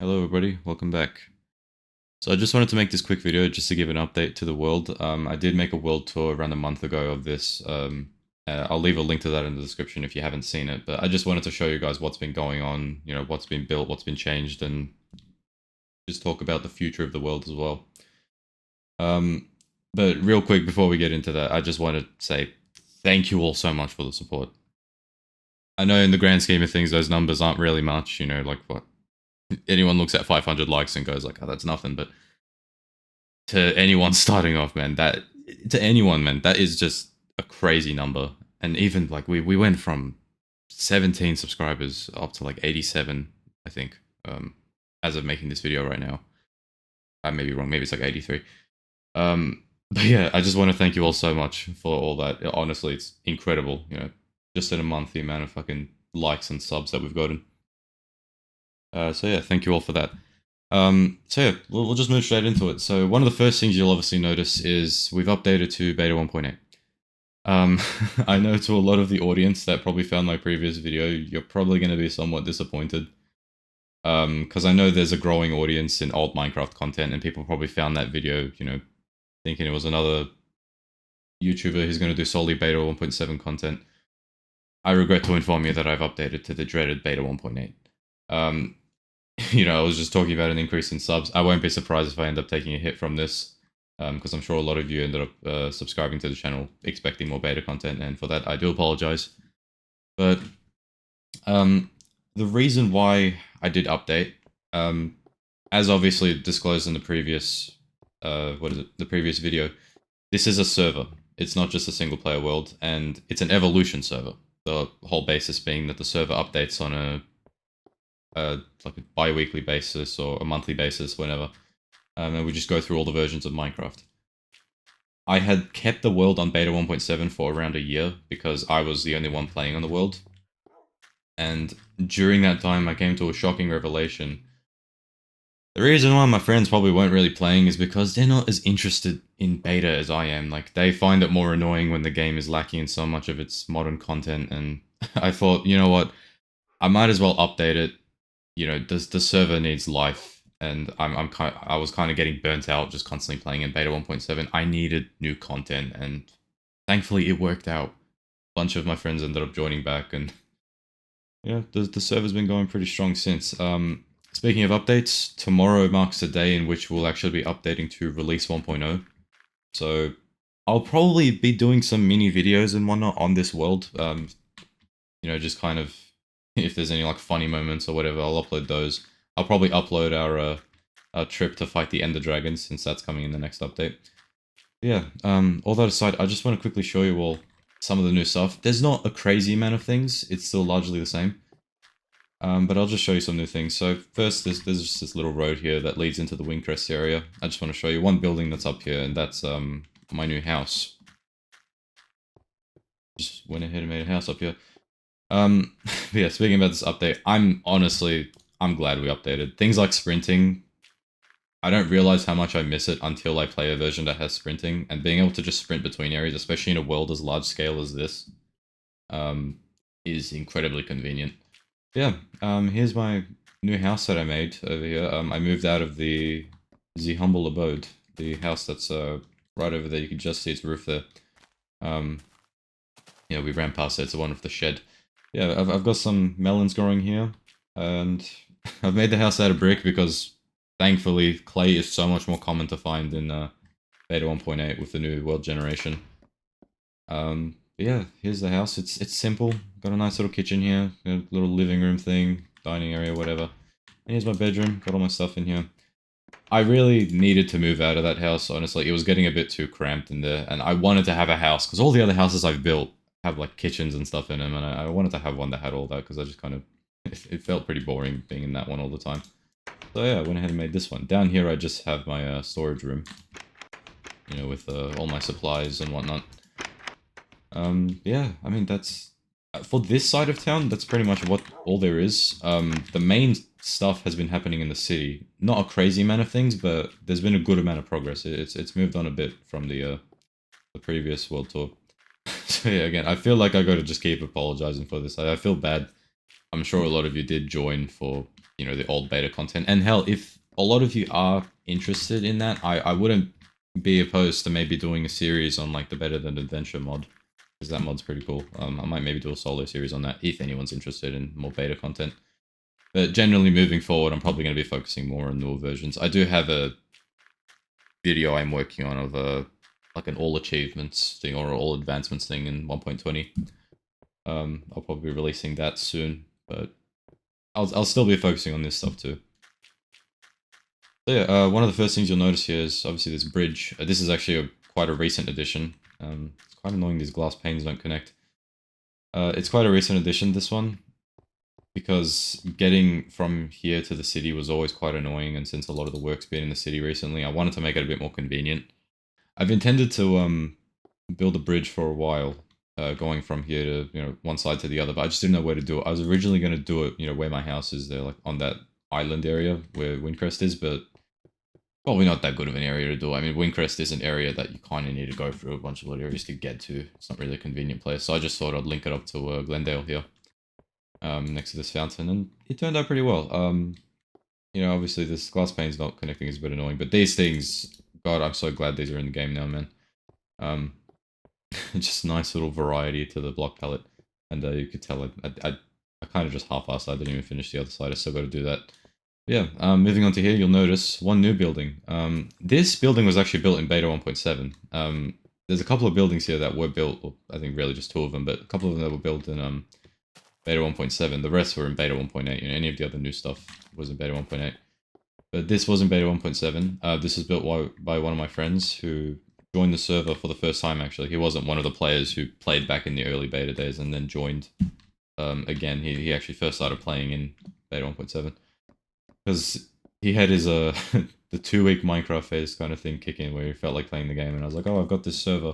Hello everybody, welcome back. So I just wanted to make this quick video just to give an update to the world. I did make a world tour around a month ago of this. I'll leave a link to that in the description if you haven't seen it, but I just wanted to show you guys what's been going on, what's been built, what's been changed, and just talk about the future of the world as well. But real quick before we get into that, I just want to say thank you all so much for the support. I know in the grand scheme of things, those numbers aren't really much, like what anyone looks at 500 likes and goes like, oh, that's nothing. But to anyone starting off, man, that is just a crazy number. And even like we went from 17 subscribers up to like 87, I think, as of making this video right now. I may be wrong. Maybe it's like 83. But yeah, I just want to thank you all so much for all that. Honestly, it's incredible. Just in a month, the amount of fucking likes and subs that we've gotten. So yeah, thank you all for that. So yeah, we'll just move straight into it. So one of the first things you'll obviously notice is we've updated to beta 1.8. I know to a lot of the audience that probably found my previous video, you're probably going to be somewhat disappointed. Because I know there's a growing audience in old Minecraft content, and people probably found that video, thinking it was another YouTuber who's going to do solely beta 1.7 content. I regret to inform you that I've updated to the dreaded beta 1.8. I was just talking about an increase in subs. I won't be surprised if I end up taking a hit from this, because I'm sure a lot of you ended up subscribing to the channel expecting more beta content, and for that I do apologize. But the reason why I did update, as obviously disclosed in the previous, the previous video, this is a server. It's not just a single player world, and it's an evolution server. The whole basis being that the server updates on like a bi-weekly basis or a monthly basis, whenever. And we just go through all the versions of Minecraft. I had kept the world on beta 1.7 for around a year because I was the only one playing on the world. And during that time, I came to a shocking revelation. The reason why my friends probably weren't really playing is because they're not as interested in beta as I am. Like, they find it more annoying when the game is lacking in so much of its modern content, and I thought, you know what, I might as well update it. The server needs life, and I was kind of getting burnt out just constantly playing in beta 1.7. I needed new content, and thankfully it worked out. A bunch of my friends ended up joining back, and yeah, the server's been going pretty strong since. Speaking of updates, tomorrow marks the day in which we'll actually be updating to release 1.0. So I'll probably be doing some mini videos and whatnot on this world. Just kind of, if there's any like funny moments or whatever, I'll upload those. I'll probably upload our trip to fight the Ender Dragons, since that's coming in the next update. Yeah, all that aside, I just want to quickly show you all some of the new stuff. There's not a crazy amount of things, it's still largely the same. But I'll just show you some new things. So first, there's just this little road here that leads into the Windcrest area. I just want to show you one building that's up here, and that's my new house. Just went ahead and made a house up here. Yeah, speaking about this update, I'm glad we updated. Things like sprinting, I don't realize how much I miss it until I play a version that has sprinting, and being able to just sprint between areas, especially in a world as large scale as this, is incredibly convenient. Yeah, here's my new house that I made over here. I moved out of the humble abode, the house that's right over there. You can just see its roof there. Yeah, we ran past it. It's the one with the shed. Yeah, I've got some melons growing here, and I've made the house out of brick because thankfully clay is so much more common to find in beta 1.8 with the new world generation. Yeah, here's the house. It's simple. Got a nice little kitchen here, a little living room thing, dining area, whatever. And here's my bedroom. Got all my stuff in here. I really needed to move out of that house, honestly. It was getting a bit too cramped in there, and I wanted to have a house, because all the other houses I've built have like kitchens and stuff in them, and I wanted to have one that had all that, because I just kind of, it felt pretty boring being in that one all the time. So yeah, I went ahead and made this one. Down here I just have my storage room, with all my supplies and whatnot. Yeah, I mean, that's, for this side of town, that's pretty much all there is. The main stuff has been happening in the city. Not a crazy amount of things, but there's been a good amount of progress. It's moved on a bit from the previous world tour. So yeah, again, I feel like I gotta just keep apologizing for this. I feel bad. I'm sure a lot of you did join for you know, the old beta content. And hell, if a lot of you are interested in that, I wouldn't be opposed to maybe doing a series on like the Better Than Adventure mod, because that mod's pretty cool. I might maybe do a solo series on that if anyone's interested in more beta content. But generally, moving forward, I'm probably going to be focusing more on newer versions. I do have a video I'm working on of a like an all achievements thing or all advancements thing in 1.20. I'll probably be releasing that soon, but I'll still be focusing on this stuff too. So yeah, one of the first things you'll notice here is obviously this bridge. This is actually quite a recent addition. It's quite annoying these glass panes don't connect. It's quite a recent addition, this one, because getting from here to the city was always quite annoying, and since a lot of the work's been in the city recently, I wanted to make it a bit more convenient. I've intended to build a bridge for a while, going from here to, you know, one side to the other, but I just didn't know where to do it. I was originally going to do it, you know, where my house is there, like on that island area where Windcrest is, but probably not that good of an area to do. I mean, Windcrest is an area that you kind of need to go through a bunch of little areas to get to. It's not really a convenient place, so I just thought I'd link it up to Glendale here, next to this fountain, and it turned out pretty well. You know, obviously this glass pane's not connecting is a bit annoying, but these things, God, I'm so glad these are in the game now, man. Just a nice little variety to the block palette, and you could tell I kind of just half-assed. I didn't even finish the other side. I still got to do that. Yeah, moving on to here, you'll notice one new building. This building was actually built in beta 1.7. There's a couple of buildings here that were built, well, I think really just two of them, but a couple of them that were built in beta 1.7. The rest were in beta 1.8. You know, any of the other new stuff was in beta 1.8. But this was in beta 1.7. This was built by one of my friends who joined the server for the first time, actually. He wasn't one of the players who played back in the early beta days and then joined again. He actually first started playing in beta 1.7. Because he had his the 2-week Minecraft phase kind of thing kick in where he felt like playing the game, and I was like, oh, I've got this server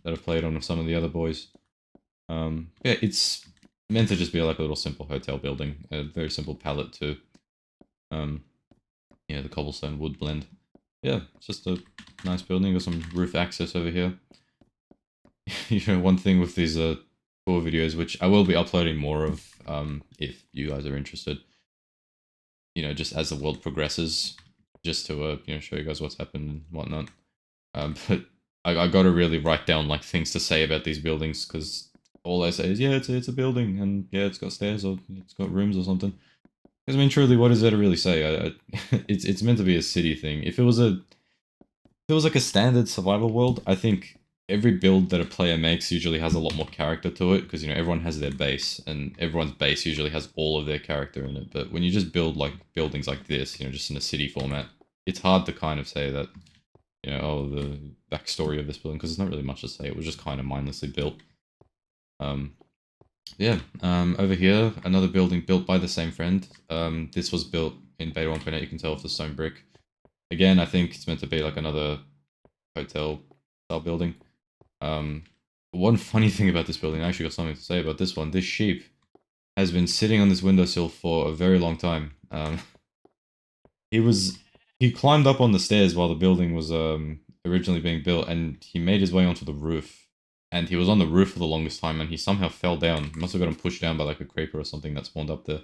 that I've played on with some of the other boys. Yeah, it's meant to just be like a little simple hotel building, a very simple palette too. Yeah, the cobblestone wood blend. Yeah, it's just a nice building. Got some roof access over here. You know, one thing with these tour videos, which I will be uploading more of, if you guys are interested, you know, just as the world progresses, just to you know, show you guys what's happened and whatnot. But I got to really write down like things to say about these buildings, because all I say is, yeah, it's a building, and yeah, it's got stairs or it's got rooms or something. Because I mean, truly, what is there to really say? It's meant to be a city thing. If it was like a standard survival world, I think every build that a player makes usually has a lot more character to it, because, you know, everyone has their base, and everyone's base usually has all of their character in it. But when you just build like buildings like this, you know, just in a city format, it's hard to kind of say that, you know, oh, the backstory of this building, because there's not really much to say. It was just kind of mindlessly built. Yeah, over here, another building built by the same friend. This was built in beta 1.8, you can tell with the stone brick. Again, I think it's meant to be like another hotel style building. One funny thing about this building, I actually got something to say about this one. This sheep has been sitting on this windowsill for a very long time. He climbed up on the stairs while the building was originally being built, and he made his way onto the roof. And he was on the roof for the longest time, and he somehow fell down. He must have gotten pushed down by like a creeper or something that spawned up there.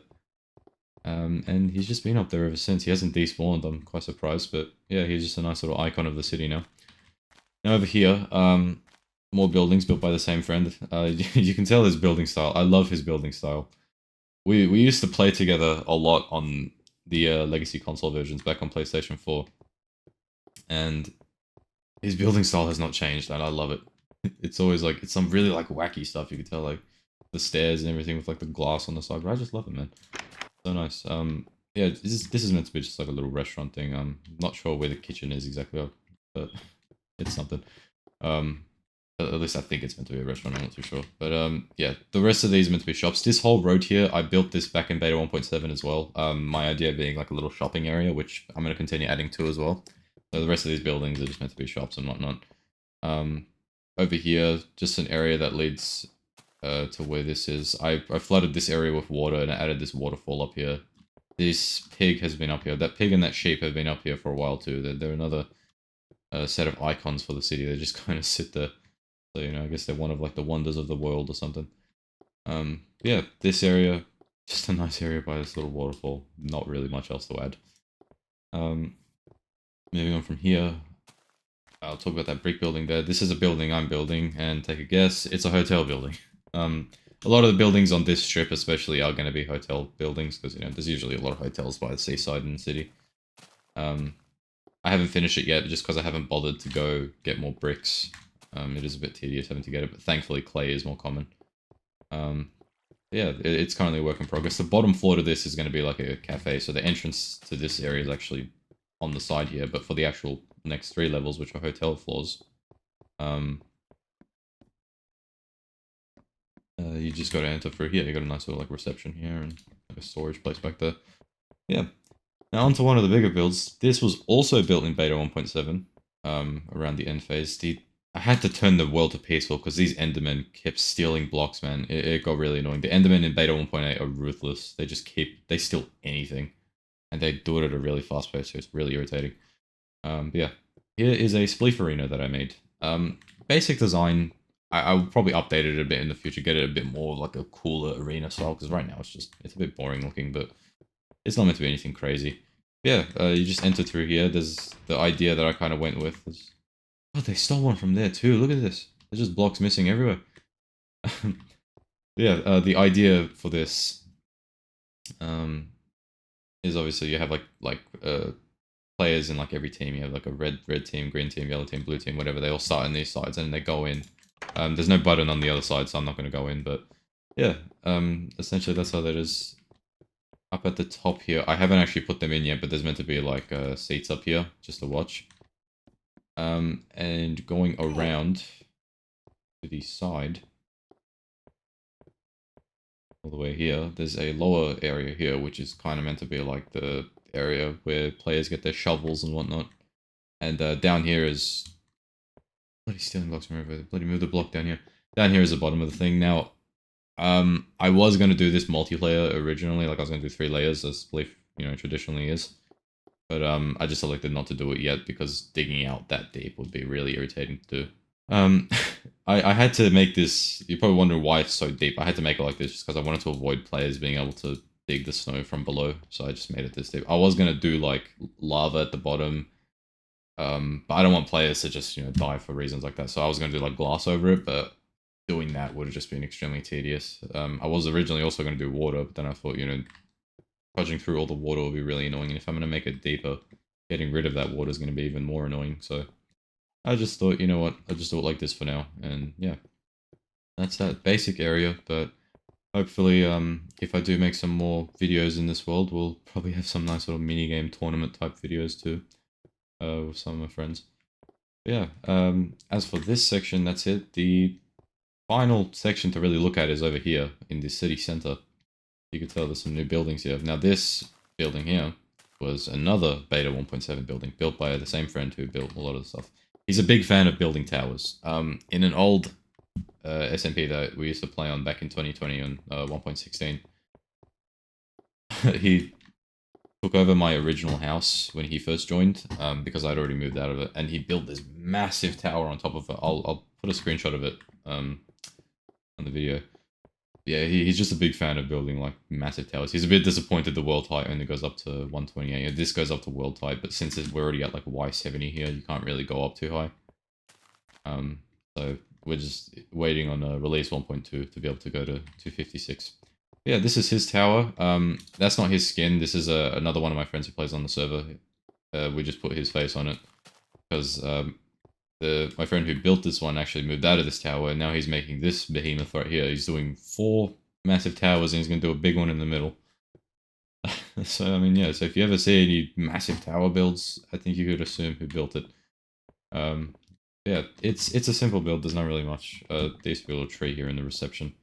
And he's just been up there ever since. He hasn't despawned, I'm quite surprised, but yeah, he's just a nice little icon of the city now. Now over here, more buildings built by the same friend. You can tell his building style. I love his building style. We used to play together a lot on the Legacy console versions back on PlayStation 4. And his building style has not changed, and I love it. It's always like, it's some really like wacky stuff. You can tell like the stairs and everything with like the glass on the side. But I just love it, man. So nice. Yeah, this is meant to be just like a little restaurant thing. I'm not sure where the kitchen is exactly, but it's something. At least I think it's meant to be a restaurant. I'm not too sure. But yeah, the rest of these are meant to be shops. This whole road here, I built this back in beta 1.7 as well. My idea being like a little shopping area, which I'm going to continue adding to as well. So the rest of these buildings are just meant to be shops and whatnot. Over here, just an area that leads to where this is. I flooded this area with water and I added this waterfall up here. This pig has been up here. That pig and that sheep have been up here for a while too. They're another set of icons for the city. They just kind of sit there. So, you know, I guess they're one of like the wonders of the world or something. Yeah, this area, Just a nice area by this little waterfall. Not really much else to add. Moving on from here, I'll talk about that brick building there. This is a building I'm building, and take a guess, it's a hotel building. A lot of the buildings on this strip especially are going to be hotel buildings, because, you know, there's usually a lot of hotels by the seaside in the city. I haven't finished it yet, just because I haven't bothered to go get more bricks. It is a bit tedious having to get it, but thankfully clay is more common. Yeah, it's currently a work in progress. The bottom floor to this is going to be like a cafe, so the entrance to this area is actually on the side here, but for the actual next 3 levels, which are hotel floors, you just got to enter through here. You got a nice little like reception here and like a storage place back there. Yeah. Now onto one of the bigger builds. This was also built in beta 1.7, around the end phase. I had to turn the world to peaceful because these Endermen kept stealing blocks, man. It got really annoying. The Endermen in beta 1.8 are ruthless. They steal anything. And they do it at a really fast pace, so it's really irritating. But yeah, here is a Spleef Arena that I made. Basic design, I will probably update it a bit in the future, get it a bit more like a cooler arena style, because right now it's a bit boring looking, but it's not meant to be anything crazy. Yeah, you just enter through here. There's the idea that I kind of went with. Oh, they stole one from there too. Look at this. There's just blocks missing everywhere. Yeah, the idea for this is obviously you have like players in like every team. You have like a red team, green team, yellow team, blue team, whatever. They all start in these sides and they go in. There's no button on the other side, so I'm not going to go in. But yeah, essentially that's how that is. Up at the top here, I haven't actually put them in yet, but there's meant to be like seats up here just to watch. And going around to the side, all the way here, there's a lower area here, which is kind of meant to be like the area where players get their shovels and whatnot. And down here is... Bloody stealing blocks from over. Bloody move the block down here. Down here is the bottom of the thing. Now, I was going to do this multiplayer originally, like I was going to do 3 layers, as Spleef, you know, traditionally is. But I just elected not to do it yet, because digging out that deep would be really irritating to do. I had to make this, you're probably wondering why it's so deep. I had to make it like this just because I wanted to avoid players being able to dig the snow from below, so I just made it this deep. I was going to do like lava at the bottom, but I don't want players to just, you know, die for reasons like that, so I was going to do like glass over it, but doing that would have just been extremely tedious. I was originally also going to do water, but then I thought, you know, trudging through all the water will be really annoying, and if I'm going to make it deeper, getting rid of that water is going to be even more annoying, so I just thought, you know what, I'll just do it like this for now, and yeah. That's that basic area, but hopefully, if I do make some more videos in this world, we'll probably have some nice little minigame tournament type videos too, with some of my friends. But yeah, as for this section, that's it. The final section to really look at is over here in the city center. You can tell there's some new buildings here. Now this building here was another beta 1.7 building built by the same friend who built a lot of the stuff. He's a big fan of building towers. In an old SMP that we used to play on back in 2020 on 1.16, he took over my original house when he first joined, because I'd already moved out of it, and he built this massive tower on top of it. I'll put a screenshot of it on the video. Yeah, he's just a big fan of building like massive towers. He's a bit disappointed the world height only goes up to 128. This goes up to world height, but since we're already at like Y70 here, you can't really go up too high. So we're just waiting on release 1.2 to be able to go to 256. Yeah, this is his tower. That's not his skin. This is another one of my friends who plays on the server. We just put his face on it because my friend who built this one actually moved out of this tower, and now he's making this behemoth right here. He's doing 4 massive towers, and he's going to do a big one in the middle. So, I mean, yeah, so if you ever see any massive tower builds, I think you could assume who built it. Yeah, it's a simple build, there's not really much. There used to be a little tree here in the reception.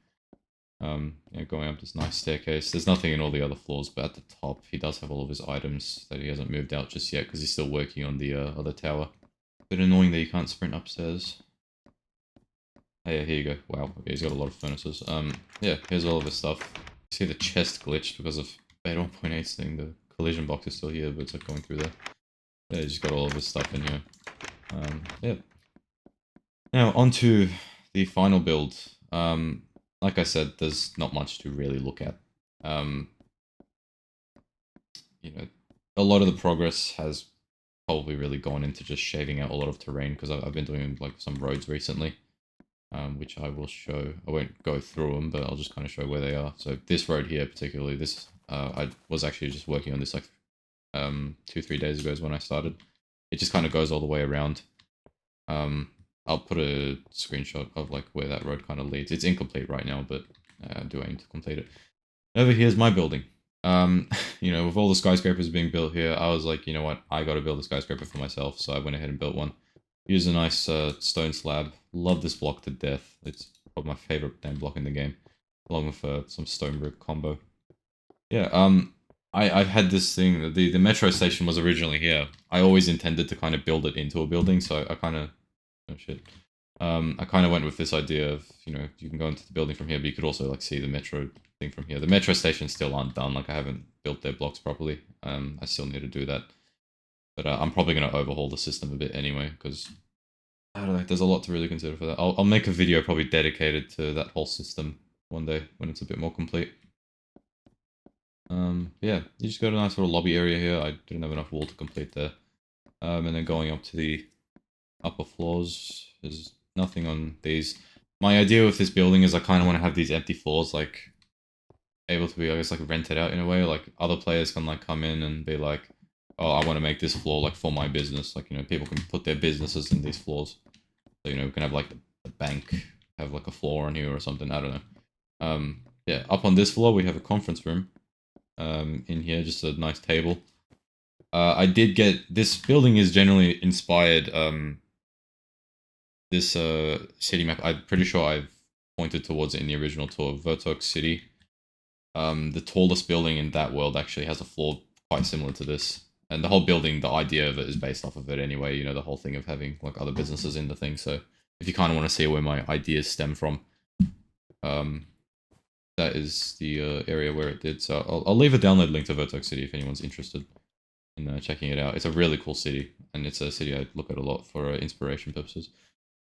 Yeah, going up this nice staircase. There's nothing in all the other floors, but at the top, he does have all of his items that he hasn't moved out just yet, because he's still working on the other tower. Bit annoying that you can't sprint upstairs. Oh yeah, here you go. Wow, okay, he's got a lot of furnaces. Yeah, here's all of his stuff. You see the chest glitched because of beta 1.8's thing. The collision box is still here, but it's like going through there. Yeah, he's just got all of his stuff in here. Yeah. Now, onto the final build. Like I said, there's not much to really look at. Um, you know, a lot of the progress has probably really gone into just shaving out a lot of terrain because I've been doing like some roads recently, which I will show. I won't go through them, but I'll just kind of show where they are. So this road here, particularly, this I was actually just working on this like 2-3 days ago is when I started. It just kind of goes all the way around. I'll put a screenshot of like where that road kind of leads. It's incomplete right now, but I do aim to complete it. Over here's my building. You know, with all the skyscrapers being built here, I was like, you know what, I got to build a skyscraper for myself. So I went ahead and built one. Use a nice stone slab. Love this block to death. It's probably my favorite damn block in the game, along with some stone brick combo. Yeah. I've had this thing. The metro station was originally here. I always intended to kind of build it into a building, so I kind of oh shit. I kind of went with this idea of, you know, you can go into the building from here, but you could also like see the metro thing from here. The metro stations still aren't done. Like I haven't built their blocks properly. I still need to do that. But I'm probably going to overhaul the system a bit anyway, because I don't know, there's a lot to really consider for that. I'll make a video probably dedicated to that whole system one day when it's a bit more complete. Yeah, you just got a nice little lobby area here. I didn't have enough wall to complete there. And then going up to the upper floors, there's nothing on these. My idea with this building is I kind of want to have these empty floors, like, able to be, I guess, like, rented out in a way. Like, other players can, like, come in and be like, oh, I want to make this floor, like, for my business. Like, you know, people can put their businesses in these floors. So, you know, we can have, like, the bank have, like, a floor on here or something. I don't know. Yeah, up on this floor, we have a conference room. In here, just a nice table. I did get, this building is generally inspired, this city map, I'm pretty sure I've pointed towards it in the original tour, Vertex City. The tallest building in that world actually has a floor quite similar to this. And the whole building, the idea of it is based off of it anyway, you know, the whole thing of having like other businesses in the thing. So if you kind of want to see where my ideas stem from, that is the area where it did. So I'll leave a download link to Vertex City if anyone's interested in checking it out. It's a really cool city, and it's a city I look at a lot for inspiration purposes.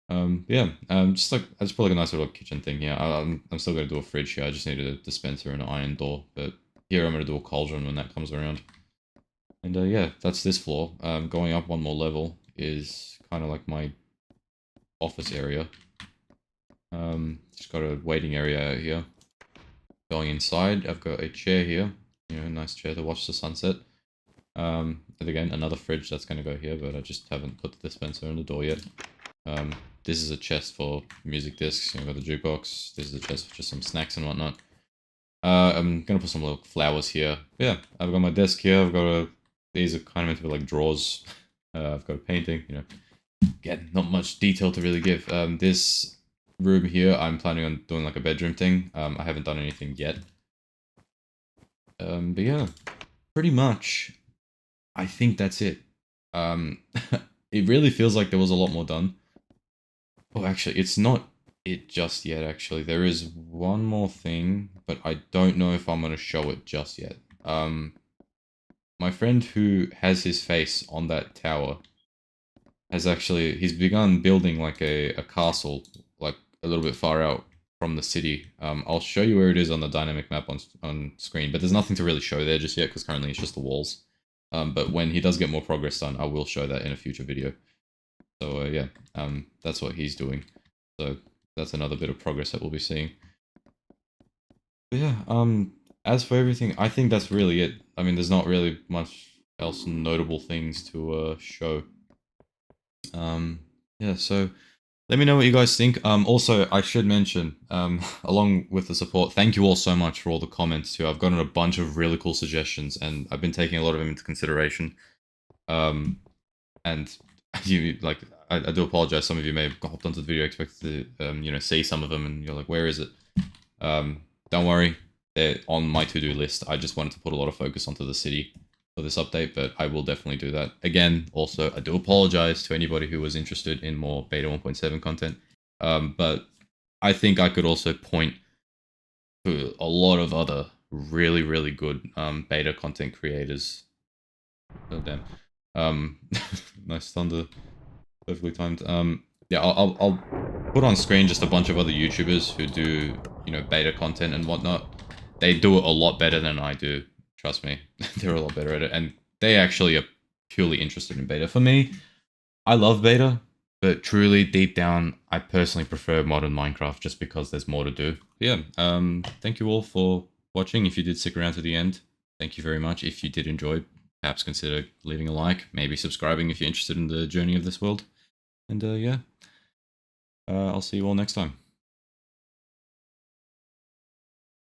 Yeah, just like I just put like a nice little kitchen thing here. I'm still gonna do a fridge here. I just needed a dispenser and an iron door, but here I'm gonna do a cauldron when that comes around. And yeah, that's this floor. Going up one more level is kind of like my office area. Just got a waiting area out here. Going inside, I've got a chair here. You know, nice chair to watch the sunset. And again, another fridge that's going to go here, but I just haven't put the dispenser in the door yet. This is a chest for music discs. You know, got the jukebox. This is a chest for just some snacks and whatnot. I'm going to put some little flowers here. Yeah, I've got my desk here. I've got these are kind of meant to be like drawers. I've got a painting, you know. Again, not much detail to really give. This room here, I'm planning on doing like a bedroom thing. I haven't done anything yet. But yeah, pretty much, I think that's it. It really feels like there was a lot more done. Oh, actually, it's not it just yet, actually. There is one more thing, but I don't know if I'm going to show it just yet. My friend who has his face on that tower has actually, he's begun building like a castle, like a little bit far out from the city. I'll show you where it is on the dynamic map on screen, but there's nothing to really show there just yet because currently it's just the walls. But when he does get more progress done, I will show that in a future video. So yeah, that's what he's doing. So that's another bit of progress that we'll be seeing. But yeah, as for everything, I think that's really it. I mean, there's not really much else notable things to show. Yeah, so let me know what you guys think. Also, I should mention, along with the support, thank you all so much for all the comments too. I've gotten a bunch of really cool suggestions, and I've been taking a lot of them into consideration. And you like, I do apologize. Some of you may have hopped onto the video expected to, you know, see some of them, and you're like, where is it? Don't worry, they're on my to-do list. I just wanted to put a lot of focus onto the city for this update, but I will definitely do that. Again, also, I do apologize to anybody who was interested in more beta 1.7 content, but I think I could also point to a lot of other really, really good beta content creators. Oh, damn. Nice thunder. Perfectly timed. Yeah, I'll put on screen just a bunch of other YouTubers who do, you know, beta content and whatnot. they do it a lot better than I do. Trust me, they're a lot better at it, and they actually are purely interested in beta. For me, I love beta, but truly deep down, I personally prefer modern Minecraft just because there's more to do. Yeah. Thank you all for watching. If you did stick around to the end, thank you very much. If you did enjoy, perhaps consider leaving a like, maybe subscribing if you're interested in the journey of this world. And yeah, I'll see you all next time.